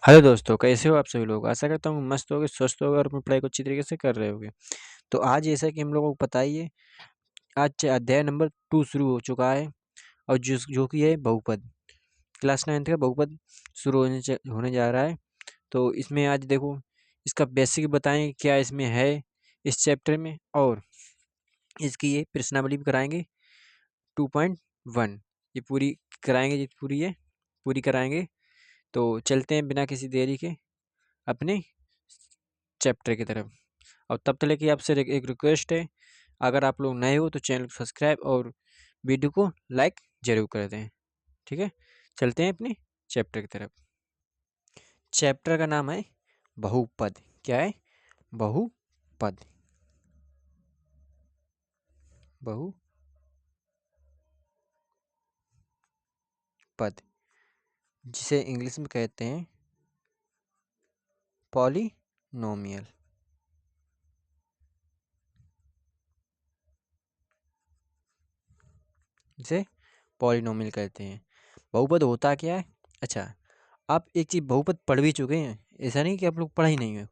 Hello दोस्तों, कैसे हो आप सभी लोग। आशा करता हूँ मस्त होगे, स्वस्थ होगे और अपनी पढ़ाई को अच्छी तरीके से कर रहे होगे। तो आज जैसा कि हम लोगों को पता ही है, आज अध्याय नंबर 2 शुरू हो चुका है और जो कि है बहुपद। क्लास 9th का बहुपद शुरू होने जा रहा है। तो इसमें आज देखो, इसका बेसिक बताएंगे क्या इसमें है इस चैप्टर में, और इसकी ये प्रश्नावली भी कराएंगे 2.1। ये पूरी कराएंगे, ये पूरी कराएंगे। तो चलते हैं बिना किसी देरी के अपने चैप्टर की तरफ। और तब तक की आपसे एक रिक्वेस्ट है, अगर आप लोग नए हो तो चैनल को सब्सक्राइब और वीडियो को लाइक जरूर कर दें। ठीक है, चलते हैं अपने चैप्टर की तरफ। चैप्टर का नाम है बहुपद। क्या है? बहुपद। बहुपद, जिसे इंग्लिश में कहते हैं पॉलिनोमियल। जिसे पॉलिनोमियल कहते हैं। बहुपद होता क्या है? अच्छा, आप एक चीज़ बहुपद पढ़ भी चुके हैं, ऐसा नहीं कि आप लोग पढ़ा ही नहीं हो।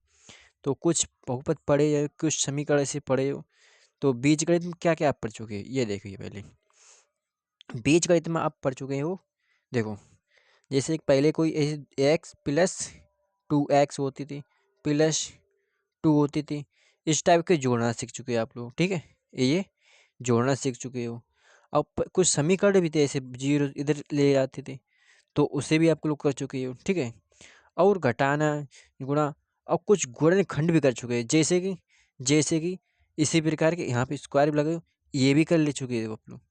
तो कुछ बहुपद पढ़े या कुछ समीकरण ऐसे पढ़े हो। तो बीजगणित में क्या क्या आप पढ़ चुके हैं ये देखिए। पहले बीजगणित में आप पढ़ चुके हो, देखो, जैसे कि पहले कोई एक्स प्लस 2x होती थी, प्लस 2 होती थी। इस टाइप के जोड़ना सीख चुके हैं आप लोग। ठीक है, ये जोड़ना सीख चुके हो। अब कुछ समीकरण भी थे, ऐसे जीरो इधर ले आते थे, तो उसे भी आप लोग कर चुके हो। ठीक है, और घटाना, गुणा, और कुछ गुणनखंड भी कर चुके हैं। जैसे कि इसी प्रकार के यहाँ पे स्क्वायर भी लगे हो, ये भी कर ले चुके हो आप लोग।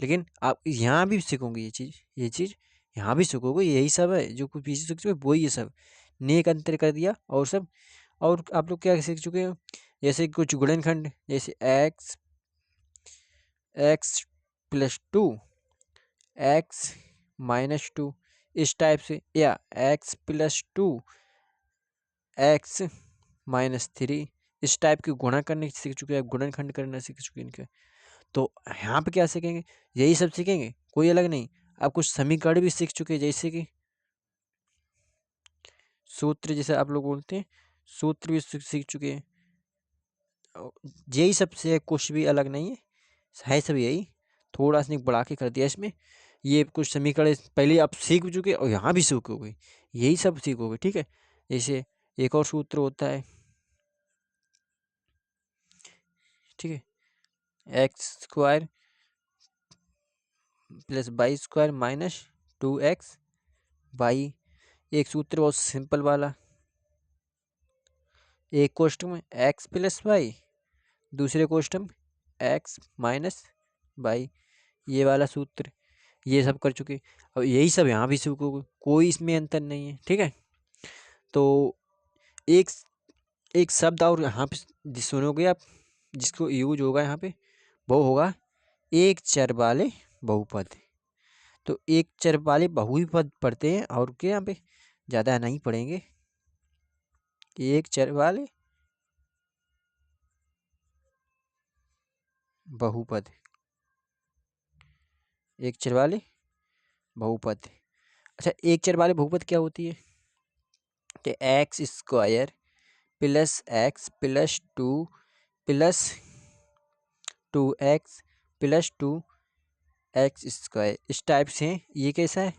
लेकिन आप यहाँ भी सीखोगे ये चीज़ यहाँ भी सीखोगे। यही सब है जो कुछ पीछे सीख चुके वो ही ये सब नेक अंतर कर दिया और सब। और आप लोग क्या सीख चुके हो, जैसे कुछ गुणनखंड, जैसे एक्स प्लस 2, एक्स माइनस 2, इस टाइप से, या एक्स प्लस 2, एक्स माइनस 3, इस टाइप की गुणा करने सीख चुके हैं, गुणनखंड करना सीख चुके हैं इनके। तो यहाँ पे क्या सीखेंगे? यही सब सीखेंगे, कोई अलग नहीं। आप कुछ समीकरण भी सीख चुके हैं, जैसे कि सूत्र, जैसे आप लोग बोलते हैं, सूत्र भी सीख चुके हैं। यही सबसे, कुछ भी अलग नहीं है सब यही। थोड़ा सा बढ़ा के कर दिया इसमें। ये कुछ समीकरण पहले आप सीख चुके और यहाँ भी सीखोगे, यही सब सीखोगे। ठीक है, जैसे एक और सूत्र होता है, ठीक है, X square plus Y square minus 2x Y. एक सूत्र बहुत सिंपल वाला, एक क्वेश्चन में एक्स प्लस वाई, दूसरे क्वेश्चन में एक्स माइनस वाई, ये वाला सूत्र। ये सब कर चुके, अब यही सब यहाँ भी सीखोगे, कोई इसमें अंतर नहीं है। ठीक है, तो एक एक शब्द और यहाँ पे सुनोगे आप, जिसको यूज होगा यहाँ पे, वो होगा एक चर वाले बहुपद। तो एक चर वाले बहुपद पढ़ते हैं, और क्या यहाँ पे ज़्यादा नहीं पढ़ेंगे। एक चर वाले बहुपद, एक चर वाले बहुपद। अच्छा, एक चर वाले बहुपद क्या होती है कि x square plus x plus 2 plus 2x plus 2x square, इस टाइप से। ये कैसा है?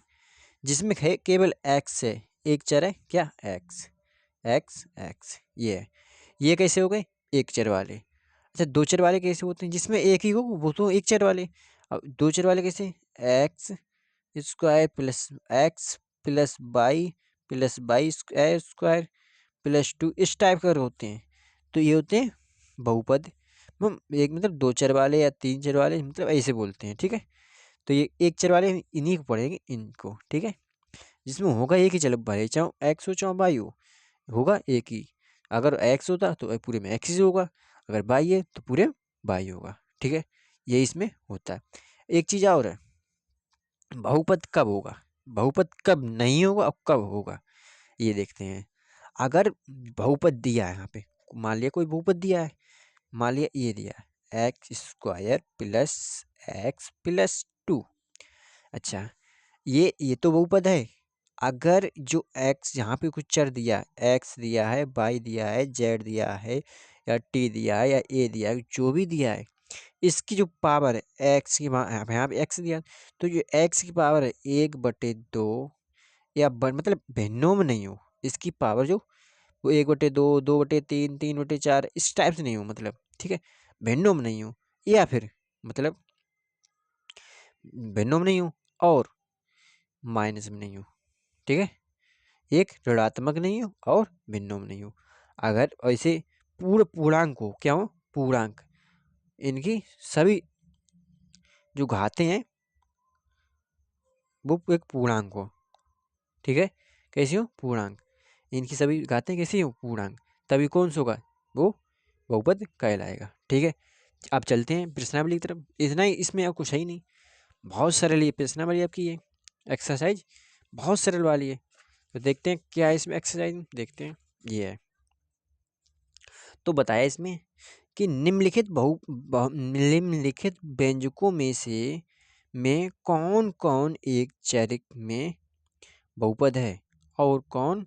जिसमें है केवल x है, एक चर है क्या, x x x। ये है, ये कैसे हो गए एक चर वाले। अच्छा, दो चर वाले कैसे होते हैं? जिसमें एक ही हो वो तो एक चर वाले। अब दो चर वाले कैसे? X square plus Y square plus 2, इस टाइप का होते हैं। तो ये होते हैं बहुपद। एक मतलब दो चर वाले या तीन चर वाले, मतलब ऐसे बोलते हैं। ठीक है, तो ये एक चर वाले इन्हीं को पढ़ेंगे, इनको। ठीक है, जिसमें होगा एक ही, चलो भले चाहो एक्स हो चाहो वाई हो, होगा एक ही। अगर एक्स होता तो पूरे में एक्स ही होगा, अगर वाई है तो पूरे वाई होगा। ठीक है, ये इसमें होता है। एक चीज़ और है, बहुपद कब होगा, बहुपद कब नहीं होगा और कब होगा, ये देखते हैं। अगर बहुपद दिया है यहाँ पे, मान लिया कोई बहुपद दिया है, मान लिया ये दिया है X square plus x plus 2। अच्छा, ये तो बहुपद है। अगर जो x यहाँ पे कुछ चर दिया है, x दिया है, y दिया है, z दिया है, या t दिया है, या a दिया है, जो भी दिया है, इसकी जो पावर है x की, यहाँ पे x दिया, तो जो x की पावर है 1/2, या मतलब भिन्नों में नहीं हो, इसकी पावर जो वो 1/2, 2/3, 3/4 इस टाइप से नहीं हो, मतलब ठीक है, भिन्नों में नहीं हो, या फिर मतलब भिन्नों में नहीं हो और माइनस में नहीं हो, ठीक है, एक ऋणात्मक नहीं हो और भिन्नों में नहीं हो। अगर ऐसे पूर्णांक हो, क्या हो, पूर्णांक, इनकी सभी जो घातें हैं वो एक पूर्णांक हो, ठीक है, कैसी हो, पूर्णांक, इनकी सभी घातें कैसी हो, पूर्णांक, तभी कौन सा होगा, वो बहुपद कहलाएगा, ठीक है। अब चलते हैं प्रश्नावली की तरफ, इतना ही, इसमें अब कुछ है ही नहीं, बहुत सरल ये प्रश्नावली आपकी, ये एक्सरसाइज बहुत सरल वाली है। तो देखते हैं क्या है इसमें एक्सरसाइज, देखते हैं, ये है। तो बताया इसमें कि निम्नलिखित व्यंजकों में से कौन कौन एक चर में बहुपद है और कौन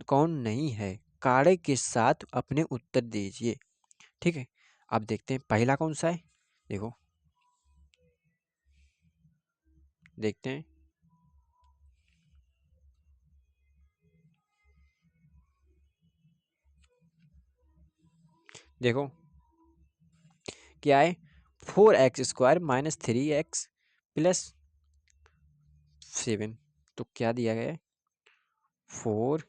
कौन नहीं है, कार्य के साथ अपने उत्तर दीजिए, ठीक है। अब देखते हैं पहला कौन सा है, देखो, देखते हैं, देखो क्या है, 4x² - 3x + 7, तो क्या दिया गया है, 4x²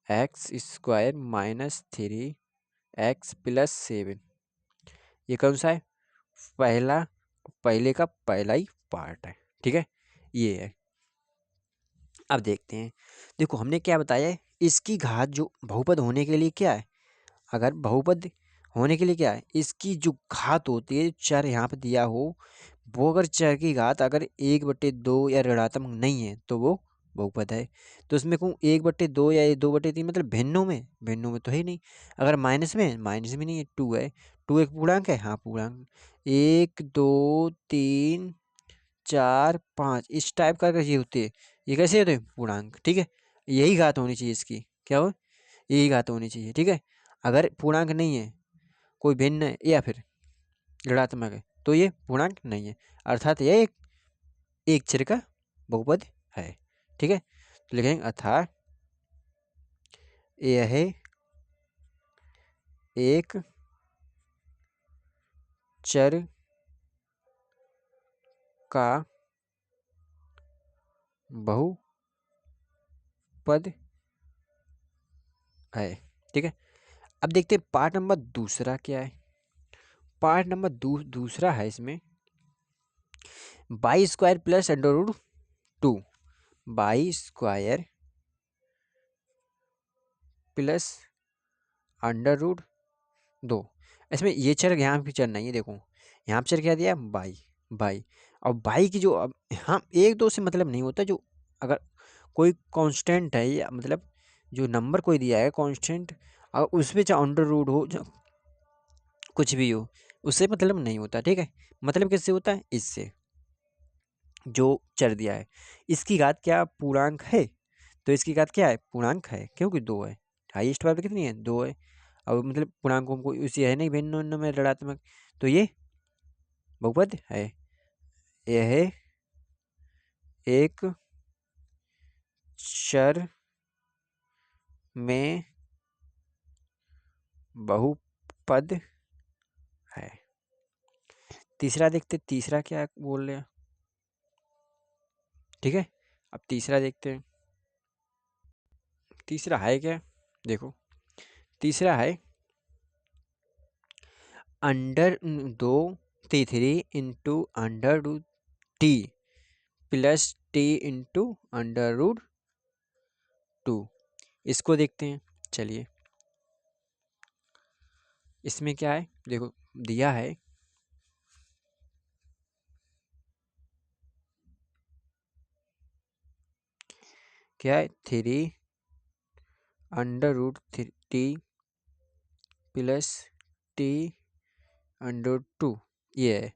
- 3x + 7, ये कौन सा है, पहला, पहले का पहला ही पार्ट है, ठीक है, ये है। अब देखते हैं, देखो हमने क्या बताया है, इसकी घात जो बहुपद होने के लिए क्या है, अगर बहुपद होने के लिए क्या है, इसकी जो घात होती है, चर यहाँ पे दिया हो, वो अगर चर की घात अगर 1/2 या ऋणात्मक नहीं है तो वो बहुपद है। तो इसमें कहूँ 1/2 या 2/3, मतलब भिन्नों में तो है ही नहीं। अगर माइनस में है, माइनस में नहीं है, 2 है, 2 एक पूर्णांक है, हाँ पूर्णांक, 1 2 3 4 5 इस टाइप का अगर ये होते हैं, ये कैसे होते हैं, पूर्णांक, ठीक है, यही घात होनी चाहिए इसकी, क्या हो, यही घात होनी चाहिए, ठीक है। अगर पूर्णांक नहीं है, कोई भिन्न है या फिर ऋणात्मक है, तो ये पूर्णांक नहीं है, अर्थात यह एक चर का बहुपद है, ठीक है। तो लिखेंगे अर्थात यह एक चर का बहुपद है, ठीक है। अब देखते हैं पार्ट नंबर दूसरा क्या है, पार्ट नंबर दूसरा है इसमें y² + √2, y² + √2, इसमें ये चर यहाँ पे चर नहीं है, देखो यहाँ पे चर क्या दिया, बाई, बाई, और बाई की जो, अब हाँ 1 2 से मतलब नहीं होता, जो अगर कोई कांस्टेंट है, या मतलब जो नंबर कोई दिया है कांस्टेंट, अगर उसमें चाहे अंडर रूट हो, कुछ भी हो, उससे मतलब नहीं होता, ठीक है। मतलब किससे होता है, इससे, जो चर दिया है, इसकी घात क्या पूर्णांक है, तो इसकी घात क्या है, पूर्णांक है, क्योंकि 2 है, हाईएस्ट पावर कितनी है, 2 है, और मतलब पूर्णांकों को उसी है नहीं, भिन्न उन्न में ऋणात्मक, तो ये बहुपद है, यह एक चर में बहुपद है। तीसरा देखते, तीसरा क्या बोल रहे हैं, ठीक है। अब तीसरा देखते हैं, तीसरा है क्या, देखो तीसरा है √3 + t + t √2, इसको देखते हैं, चलिए इसमें क्या है, देखो दिया है क्या है, 3 √3 + t √2, ये है।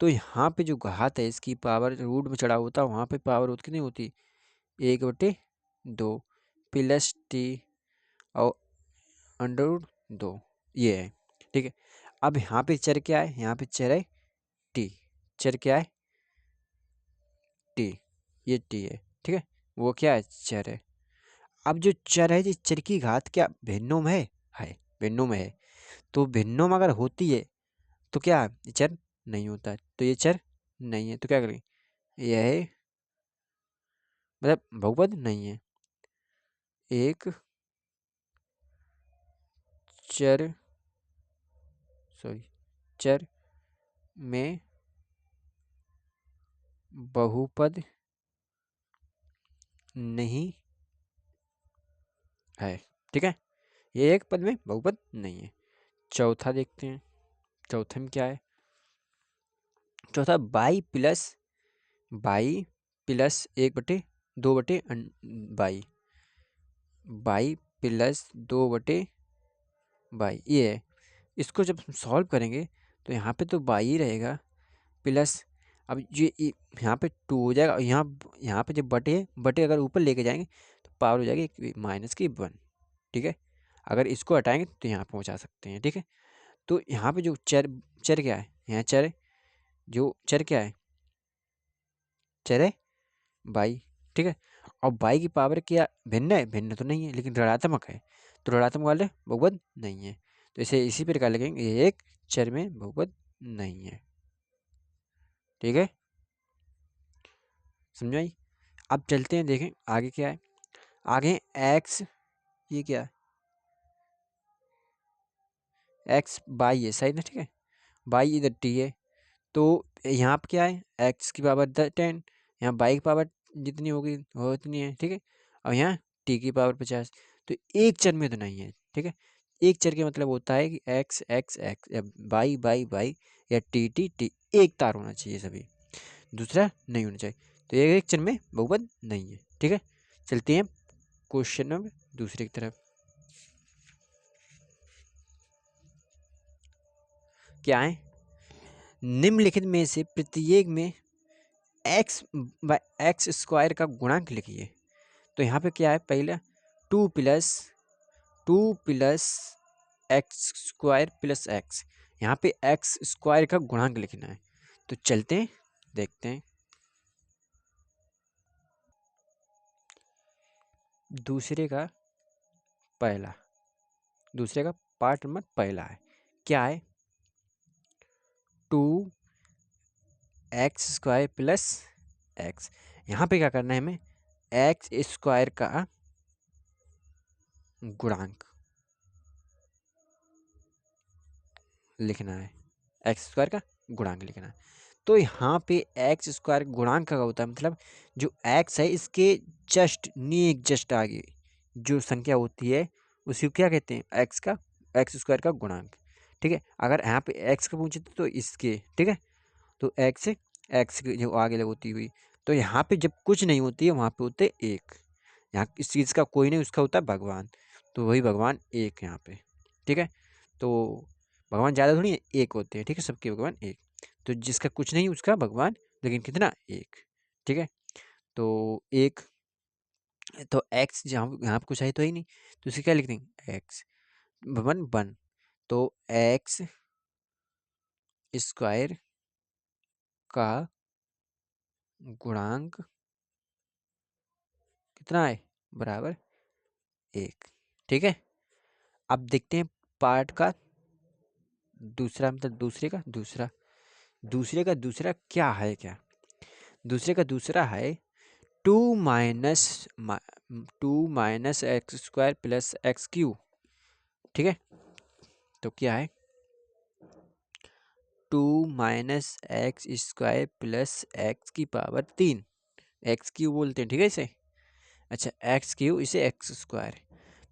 तो यहाँ पे जो घात है इसकी पावर रूट में चढ़ा होता है, वहाँ पे पावर होती कितनी होती, 1/2 प्लस टी और अंडर रूट 2, ये है। ठीक है, अब यहाँ पे चर क्या है, यहाँ पे चर है टी, चर क्या है टी, ये टी है। ठीक है, वो क्या है, चर है। अब जो चर है, जिस चर की घात क्या भिन्नों में है, भिन्नों में है। तो भिन्नों में अगर होती है तो क्या है, ये चर नहीं होता है, तो ये चर नहीं है, तो क्या करेंगे, यह मतलब बहुपद नहीं है। एक चर, सॉरी, चर में बहुपद नहीं है। ठीक है, ये एक पद में बहुपद नहीं है। चौथा देखते हैं, चौथे में क्या है, चौथा by plus 1/2 by, by plus 2/बाई, ये है। इसको जब हम सॉल्व करेंगे तो यहाँ पे तो बाई ही रहेगा, प्लस अब यहाँ पे 2 हो जाएगा, और यहाँ पे जब बटे बटे अगर ऊपर लेके जाएंगे तो पावर हो जाएगी -1। ठीक है, अगर इसको हटाएंगे तो यहाँ पहुँचा सकते हैं। ठीक है, तो यहाँ पे जो चर चर क्या है, यहाँ चर जो चर क्या है, चर है बाई। ठीक है, और बाई की पावर क्या भिन्न है, भिन्न तो नहीं है, लेकिन ऋणात्मक है, तो ऋणात्मक वाले बहुपद नहीं है। तो इसे इसी प्रकार लिखेंगे, ये एक चर में बहुपद नहीं है। ठीक है, समझाई। अब चलते हैं, देखें आगे क्या है। आगे एक्स, ये क्या है, एक्स बाई है, सही ना। ठीक है, बाई इधर टी है, तो यहाँ पे क्या है, एक्स की पावर 10, यहाँ बाई की पावर जितनी होगी वो उतनी है। ठीक है, और यहाँ टी की पावर 50, तो एक चर में तो नहीं है। ठीक है, एक चर के मतलब होता है कि एक्स एक्स एक्स या बाई बाई बाई या टी टी टी, एक तार होना चाहिए सभी, दूसरा नहीं होना चाहिए। तो ये एक चर में बहुपद नहीं है। ठीक है, चलते हैं क्वेश्चन नंबर दूसरे की तरफ। क्या है, निम्नलिखित में से प्रत्येक में एक्स स्क्वायर का गुणांक लिखिए। तो यहाँ पे क्या है, पहला 2 plus x square plus x, यहाँ पे एक्स स्क्वायर का गुणांक लिखना है। तो चलते हैं, देखते हैं। दूसरे का पार्ट नंबर पहला है, क्या है, 2x² प्लस एक्स। यहाँ पे क्या करना है, हमें एक्स स्क्वायर का गुणांक लिखना है, एक्स स्क्वायर का गुणांक लिखना है। तो यहाँ पे एक्स स्क्वायर गुणांक का होता है, मतलब जो एक्स है इसके जस्ट आगे जो संख्या होती है उसी को क्या कहते हैं, एक्स स्क्वायर का गुणांक। ठीक है, अगर यहाँ पे एक्स का पूछे तो इसके, ठीक है, तो एक्स की जो आगे होती हुई, तो यहाँ पे जब कुछ नहीं होती है वहाँ पे होते एक, यहाँ इस चीज़ का कोई नहीं, उसका होता है भगवान, तो वही भगवान एक यहाँ पे। ठीक है, तो भगवान ज़्यादा थोड़ी है, एक होते हैं। ठीक है, सबके भगवान एक, तो जिसका कुछ नहीं उसका भगवान, लेकिन कितना, एक। ठीक है, तो एक, तो एक्स जहाँ यहाँ पे कुछ है तो ही नहीं, तो इसे क्या लिख देंगे, एक्स वन, तो एक्स स्क्वायर का गुणांक कितना है, बराबर एक। ठीक है, अब देखते हैं पार्ट का दूसरा, मतलब दूसरे का दूसरा क्या है, क्या दूसरे का दूसरा है, two minus X square plus X cube. ठीक है, तो क्या है, 2 - x² प्लस एक्स की पावर 3, एक्स क्यू बोलते हैं। ठीक है इसे, अच्छा एक्स क्यू, इसे एक्स स्क्वायर।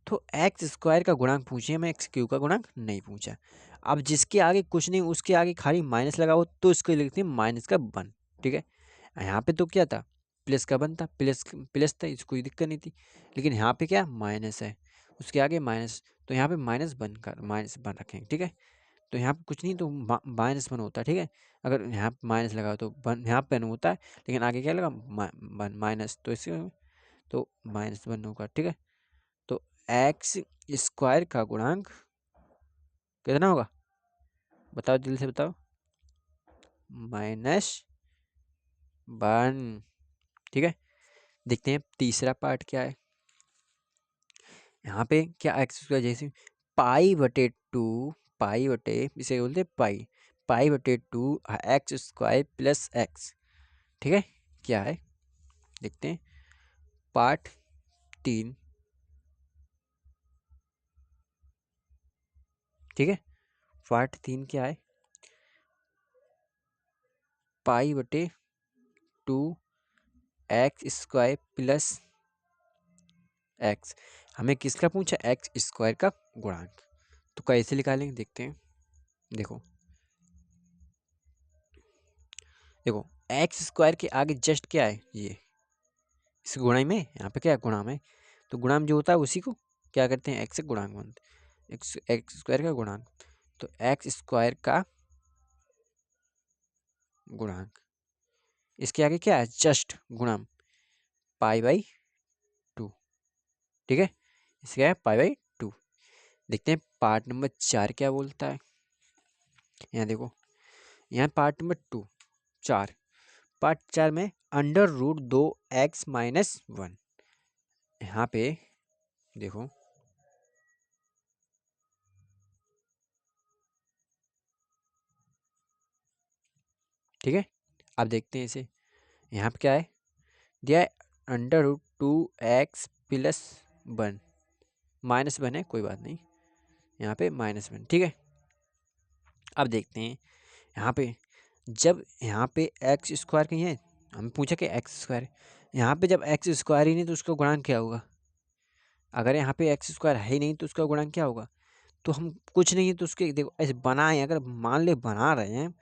तो एक्स स्क्वायर का गुणांक पूछे, हमें एक्स क्यू का गुणांक नहीं पूछा। अब जिसके आगे कुछ नहीं, उसके आगे खाली माइनस लगा हो, तो इसको लिखते हैं -1। ठीक है, यहाँ पे तो क्या था, प्लस का वन था, प्लस प्लस था, इसको कोई दिक्कत नहीं थी, लेकिन यहाँ पे क्या माइनस है, उसके आगे माइनस, तो यहाँ पे -1 रखेंगे। ठीक है, तो यहाँ पे कुछ नहीं, तो -1 होता है, ठीक है। अगर यहाँ पे माइनस लगा तो यहाँ पे 1 होता है, लेकिन आगे क्या लगा, माइनस, तो इससे तो -1 होगा, ठीक है। तो एक्स स्क्वायर का गुणांक कितना होगा, बताओ जल्दी से बताओ, -1, ठीक है। देखते हैं तीसरा पार्ट क्या है। यहाँ पे क्या एक्स स्क्वायर, जैसे π/2, π/, इसे बोलते पाई, π/2 एक्स स्क्वायर प्लस एक्स, ठीक है। क्या है देखते हैं, पार्ट 3, ठीक है। पार्ट 3 क्या है, π/2 एक्स स्क्वायर प्लस एक्स। हमें किसका पूछा, एक्स स्क्वायर का गुणांक। तो कैसे निकालेंगे देखते हैं। देखो देखो एक्स स्क्वायर के आगे जस्ट क्या है, ये इस गुणा में, यहाँ पे क्या गुणा में, तो गुणा में जो होता है उसी को क्या करते हैं, एक्स से गुणांक मानते हैं, एक्स स्क्वायर का गुणांक। तो एक्स स्क्वायर का गुणांक, इसके आगे क्या है, जस्ट गुणा π/2, ठीक है। इसके आगे π/2। देखते हैं पार्ट नंबर 4 क्या बोलता है। यहाँ देखो, यहाँ पार्ट नंबर 2, 4, पार्ट 4 में √2x-1, यहाँ पे देखो, ठीक है। अब देखते हैं इसे, यहाँ पे क्या है दिया है, √2x प्लस 1, -1 है, कोई बात नहीं, यहाँ पे -1, ठीक है। अब देखते हैं यहाँ पे, जब यहाँ पे एक्स स्क्वायर कहीं है, हमें पूछा कि एक्स स्क्वायर, यहाँ पे जब एक्स स्क्वायर ही नहीं तो उसका गुणांक क्या होगा। अगर यहाँ पे एक्स स्क्वायर है ही नहीं तो उसका गुणांक क्या होगा। तो हम कुछ नहीं है तो उसके देखो ऐसे बनाए, अगर मान ले बना रहे हैं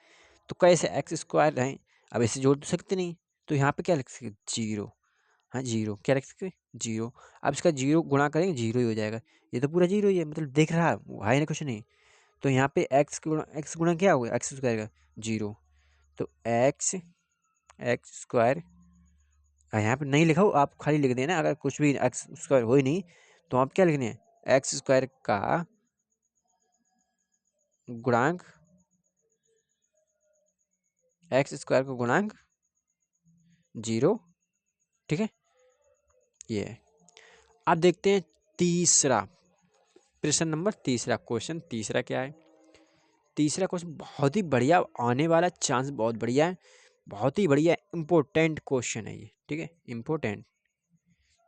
तो कैसे एक्स स्क्वायर है, अब ऐसे जोड़ तो सकते नहीं, तो यहाँ पे क्या लिख सकते, जीरो। हाँ जीरो, क्या लिख सकते, जीरो। अब इसका जीरो गुणा करेंगे, जीरो ही हो जाएगा, ये तो पूरा जीरो ही है, मतलब दिख रहा है ना कुछ नहीं। तो यहाँ पे एक्स गुणा क्या होगा, एक्स स्क्वायर का जीरो। तो एक्स एक्स स्क्वायर, यहाँ पे नहीं लिखा हो, आप खाली लिख देना, अगर कुछ भी एक्स स्क्वायर हो ही नहीं तो आप क्या लिखने हैं, एक्स स्क्वायर का गुणांक, एक्स स्क्वायर का गुणांक जीरो, ठीक है। ये है। अब देखते हैं तीसरा प्रश्न नंबर, तीसरा क्वेश्चन, तीसरा क्या है। तीसरा क्वेश्चन बहुत ही बढ़िया, आने वाला चांस बहुत बढ़िया है, बहुत ही बढ़िया इंपॉर्टेंट क्वेश्चन है ये, ठीक है, इंपॉर्टेंट,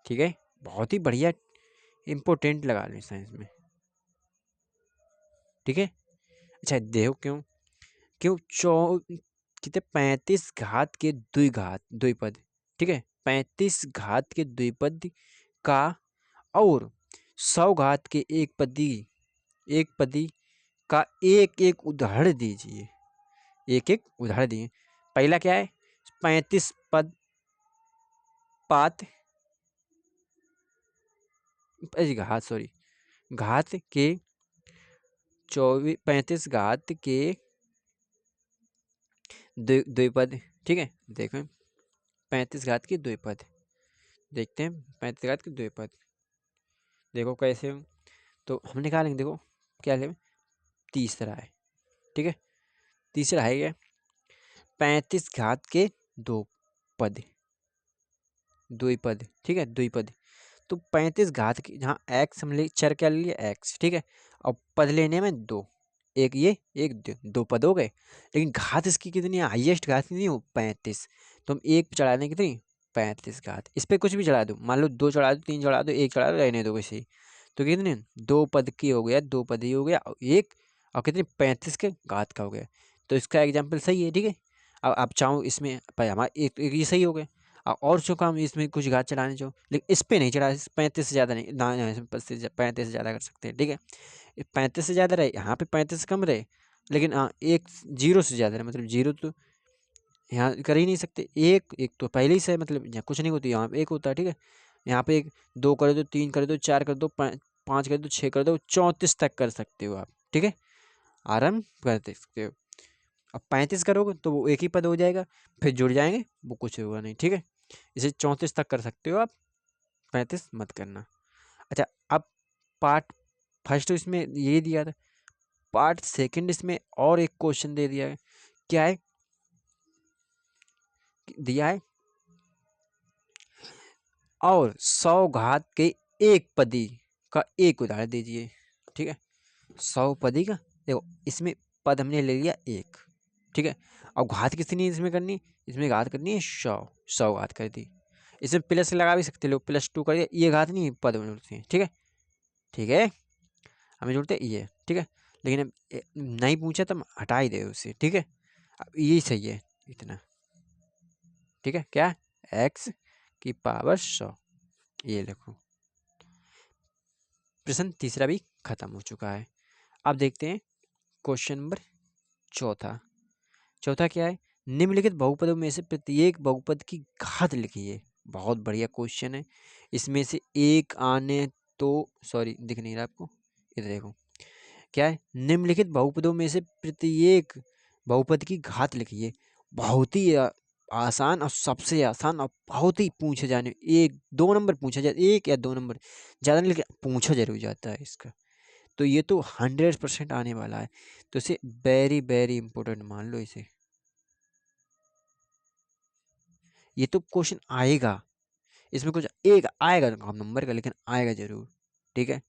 ठीक है, बहुत ही बढ़िया इंपॉर्टेंट लगा लें साइंस में, ठीक है। अच्छा देखो क्यों, क्यों कितने 35 घात के द्विघात द्विपद, ठीक है, 35 घात के द्विपद का और 100 घात के एक पदी का एक एक उदाहरण दीजिए, एक एक उदाहरण दिए। पहला क्या है, 35 पद पात घात, सॉरी, घात के 35 घात के द्विपद, ठीक है। देखें 35 घात के द्विपद, देखते हैं 35 घात के द्विपद, देखो कैसे, तो हम निकालेंगे, देखो क्या है, तीसरा है, ठीक है। तीसरा है क्या, 35 घात के दो पद, द्विपद, ठीक है, द्विपद। तो 35 घात की, जहाँ एक्स हम ले चर क्या ले लिया एक्स, ठीक है, और पद लेने में दो, एक ये एक दो पद हो गए, लेकिन घात इसकी कितनी है, हाईएस्ट घात कितनी हो 35, तो हम एक पे चढ़ा दें कितनी 35 घात, इस पर कुछ भी चढ़ा दो, मान लो 2 चढ़ा दो, 3 चढ़ा दो, एक चढ़ा दो, रहने दो वैसे ही। तो कितने, दो पद की हो गया, दो पद ही हो गया, और एक और कितनी 35 के घात का हो गया। तो इसका एग्जाम्पल सही है, ठीक है। अब आप चाहो इसमें हमारा एक ये सही हो गया, और जो काम इसमें कुछ घात चढ़ाने चाहो, लेकिन इस पे नहीं चढ़ा, 35 से ज़्यादा नहीं ना, 35 से ज़्यादा कर सकते हैं, ठीक है। 35 से ज़्यादा रहे, यहाँ पे 35 कम रहे, लेकिन हाँ एक जीरो से ज़्यादा रहे, मतलब जीरो तो यहाँ कर ही नहीं सकते, एक एक तो पहले ही से मतलब यहाँ कुछ नहीं होती, यहाँ पे एक होता है, ठीक है। यहाँ पे एक, दो कर दो, तीन कर दो, चार कर दो, पाँच कर दो, छः कर दो, 34 तक कर सकते हो आप, ठीक है। आरंभ कर सकते हो। अब 35 करोगे तो वो एक ही पद हो जाएगा, फिर जुड़ जाएंगे, वो कुछ होगा नहीं, ठीक है। इसे 34 तक कर सकते हो आप, 35 मत करना। अच्छा, अब पार्ट फर्स्ट इसमें ये दिया था, पार्ट सेकंड इसमें और एक क्वेश्चन दे दिया है। क्या है दिया है, और 100 घात के एक पदी का एक उदाहरण दीजिए, ठीक है। 100 पदी का, देखो इसमें पद हमने ले लिया एक, ठीक है। अब घात कितनी इसमें करनी, इसमें घात करनी है 100, 100 घात कर दी। इसमें प्लस लगा भी सकते लोग, +2 कर दिया, ये घात नहीं पद में जुड़ते हैं, ठीक है, ठीक है, हमें जुड़ते ये, ठीक है। लेकिन अब नहीं पूछा तो हम हटा ही दे उसे, ठीक है। अब यही सही है इतना, ठीक है। क्या, x⁻100, ये लिखो। प्रश्न तीसरा भी खत्म हो चुका है। अब देखते हैं क्वेश्चन नंबर चौथा। चौथा क्या है, निम्नलिखित बहुपदों में से प्रत्येक बहुपद की घात लिखिए। बहुत बढ़िया क्वेश्चन है। इसमें से एक आने तो, सॉरी दिख नहीं रहा आपको, इधर देखो। क्या है, निम्नलिखित बहुपदों में से प्रत्येक बहुपद की घात लिखिए। बहुत ही आसान और सबसे आसान और बहुत ही पूछे जाने, 1-2 नंबर पूछा जाता, 1 या 2 नंबर ज़्यादा नहीं, लेकिन पूछा जरूर जाता है इसका। तो ये तो 100% आने वाला है, तो इसे वेरी वेरी इंपॉर्टेंट मान लो इसे। ये तो क्वेश्चन आएगा, इसमें कुछ एक आएगा कम नंबर का, लेकिन आएगा जरूर, ठीक है।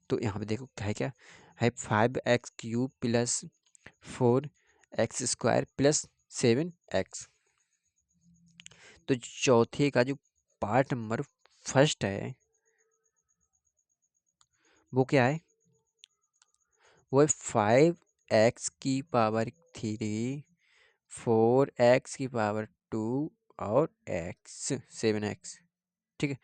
तो यहाँ पे देखो क्या है 5x³ plus 4x² plus 7x। तो चौथे का जो पार्ट नंबर फर्स्ट है वो क्या है, वो है 5x⁻3, 4x⁻2 और x 7x, ठीक है।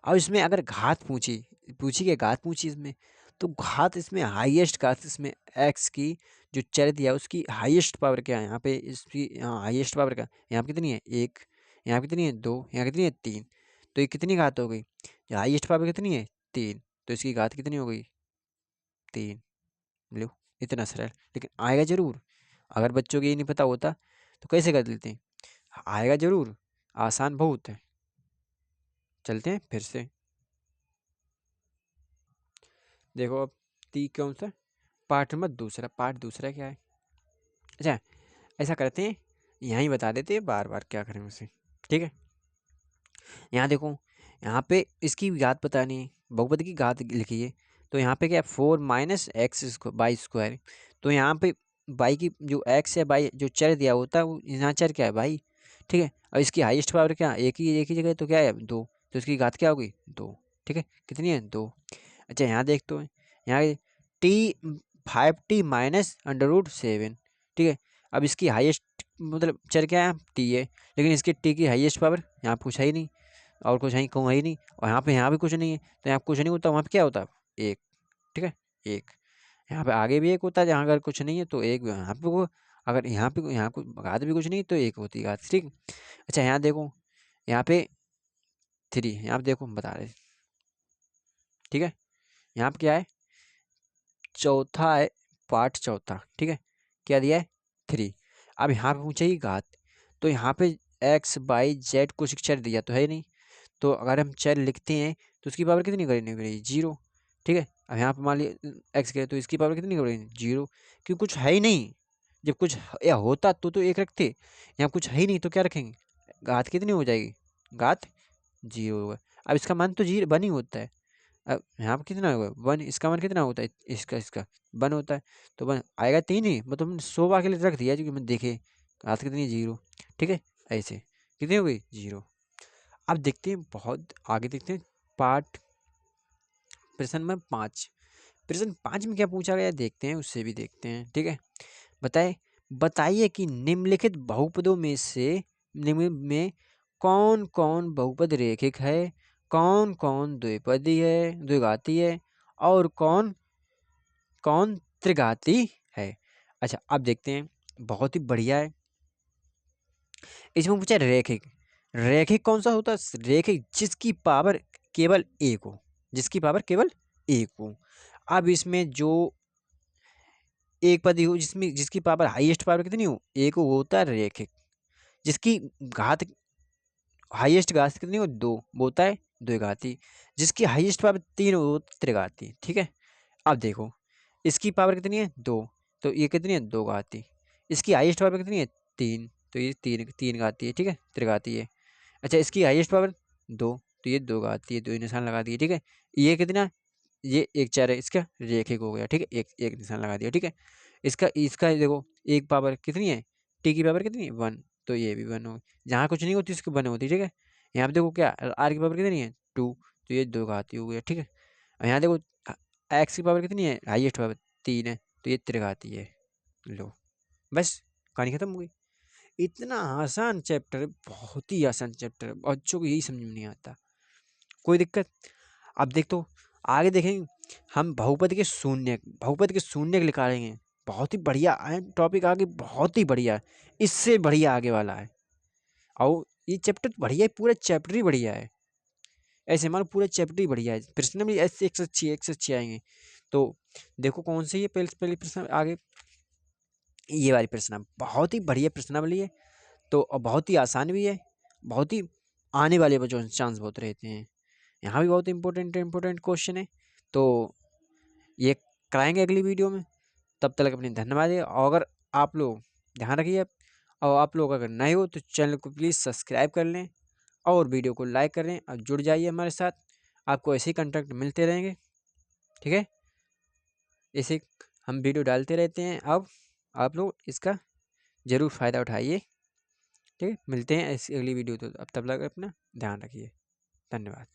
अब इसमें अगर घात पूछी कि घात पूछी इसमें, तो घात इसमें हाईएस्ट घात इसमें x की जो चर दिया उसकी हाईएस्ट पावर क्या है यहाँ पे, इसकी यहाँ हाईएस्ट पावर का, यहाँ पे कितनी है 1, यहाँ पे कितनी है 2, यहाँ कितनी है 3। तो ये कितनी घात हो गई, हाईएस्ट पावर कितनी है 3, तो इसकी घात कितनी हो गई 3। लो, इतना सरल, लेकिन आएगा जरूर। अगर बच्चों को ये नहीं पता होता तो कैसे कर देते हैं, आएगा जरूर, आसान बहुत है। चलते हैं फिर से, देखो अब कौन सा पार्ट नंबर दूसरा, पार्ट दूसरा क्या है। अच्छा, ऐसा करते हैं, यहाँ ही बता देते हैं, बार बार क्या करें उसे, ठीक है। यहाँ देखो, यहाँ पे इसकी घात बतानी है, बहुपद की घात लिखिए। तो यहाँ पे क्या है 4-x² तो यहाँ पे बाई की जो x है, बाई जो चर दिया होता है वो यहाँ चर क्या है बाई, ठीक है। और इसकी हाईएस्ट पावर क्या, एक ही जगह, तो क्या है 2, तो इसकी घात क्या होगी 2, ठीक है। कितनी है 2। अच्छा, यहाँ देख तो यहाँ टी 5t-√7, ठीक है। अब इसकी हाईएस्ट मतलब चर क्या है टी है, लेकिन इसकी टी की हाईएस्ट पावर यहाँ पूछा ही नहीं, और कुछ है कहूँ है ही नहीं, और यहाँ भी कुछ नहीं है, तो यहाँ कुछ नहीं होता, वहाँ पे क्या होता है 1, ठीक है 1। यहाँ पे आगे भी 1 होता है, जहाँ अगर कुछ नहीं है तो 1 यहाँ पे को, अगर यहाँ पे यहाँ को घात भी कुछ नहीं तो 1 होती है घात, ठीक। अच्छा, यहाँ देखो, यहाँ पे 3, यहाँ पे देखो हम बता रहे, ठीक है। यहाँ पे क्या है, चौथा है, पार्ट चौथा, ठीक है। क्या दिया है 3। अब यहाँ पे पूछेगी घात, तो यहाँ पे x, y, z कुछ चर दिया तो है नहीं, तो अगर हम चर लिखते हैं तो उसकी पावर कितनी करनी पड़ेगी 0, ठीक है। अब यहाँ पे मान लिया x के, तो इसकी पावर कितनी करेंगे 0, क्योंकि कुछ है ही नहीं। जब कुछ या होता तो एक रखते, यहाँ कुछ है ही नहीं तो क्या रखेंगे, घात कितनी हो जाएगी, घात 0 होगा। अब इसका मान तो 0 1 ही होता है, अब यहाँ पर कितना होगा 1, इसका मान कितना होता है, इसका 1 होता है, तो 1 आएगा 3 ही, मतलब हमने 100 के लिए रख दिया क्योंकि मैं देखे घात कितनी 0, ठीक है। ऐसे कितनी हो गई 0। अब देखते हैं, बहुत आगे देखते हैं, पार्ट प्रश्न नंबर 5। प्रश्न 5 में क्या पूछा गया देखते हैं, उससे भी देखते हैं, ठीक है। बताइए कि निम्नलिखित बहुपदों में से निम्न में कौन कौन बहुपद रेखिक है, कौन कौन द्विपदी है, द्विघाती है, और कौन कौन त्रिघाती है। अच्छा, अब देखते हैं, बहुत ही बढ़िया है। इसमें पूछा रेखिक, रेखिक कौन सा होता है, रेखिक जिसकी पावर केवल 1 हो, जिसकी पावर केवल 1 हो। अब इसमें जो एक पद हो जिसमें जिसकी पावर हाईएस्ट पावर कितनी हो, एक वो होता है रैखिक। जिसकी घात हाईएस्ट घात कितनी हो, दो, वो होता है द्विघाती। जिसकी हाईएस्ट पावर तीन हो वो त्रिघाती। ठीक है, अब देखो इसकी पावर कितनी है, दो, तो ये कितनी है, दो घाती। इसकी हाईएस्ट पावर कितनी है, तीन, तो ये तीन तीन घाती है। ठीक है, त्रिघाती है। अच्छा, इसकी हाईएस्ट पावर दो, तो ये दो घाती है, दो ही निशान लगा दिए। ठीक है, ये कितना, ये एक चार है, इसका रेखिक हो गया। ठीक है, एक एक निशान लगा दिया। ठीक है, इसका इसका देखो एक पावर कितनी है, टी की पावर कितनी है, वन, तो ये भी वन हो। जहाँ कुछ नहीं होती उसकी वन होती। ठीक है, यहाँ पे देखो क्या, आर की पावर कितनी है, टू, तो ये दो घाती हो गया। ठीक है, और यहाँ देखो एक्स की पावर कितनी है, हाईएस्ट पावर तीन है, तो ये त्रिघाती है। लो, बस कहानी खत्म हो गई। इतना आसान चैप्टर है, बहुत ही आसान चैप्टर है, बच्चों को यही समझ में नहीं आता। कोई दिक्कत? अब देख तो आगे देखेंगे हम बहुपद के शून्य निकालेंगे। बहुत ही बढ़िया है टॉपिक, आगे बहुत ही बढ़िया है, इससे बढ़िया आगे वाला है। और ये चैप्टर बढ़िया है, पूरा चैप्टर ही बढ़िया है। ऐसे हमारा पूरा चैप्टर ही बढ़िया है, प्रश्न भी ऐसे एक से अच्छे आएंगे। तो देखो कौन से ये पहले पहले प्रश्न आगे, ये वाली प्रश्न बहुत ही बढ़िया प्रश्नावली है। तो बहुत ही आसान भी है, बहुत ही आने वाले बच्चों चांस बहुत रहते हैं। यहाँ भी बहुत इंपॉर्टेंट इंपॉर्टेंट क्वेश्चन है। तो ये कराएंगे अगली वीडियो में। तब तक अपनी धन्यवाद है। और अगर आप लोग ध्यान रखिए, और आप लोग अगर नए हो तो चैनल को प्लीज़ सब्सक्राइब कर लें और वीडियो को लाइक कर लें और जुड़ जाइए हमारे साथ। आपको ऐसे ही कंटेंट मिलते रहेंगे। ठीक है, ऐसे हम वीडियो डालते रहते हैं। अब आप लोग इसका ज़रूर फ़ायदा उठाइए। ठीक है, मिलते हैं ऐसी अगली वीडियो। तो अब तब तक अपना ध्यान रखिए। धन्यवाद।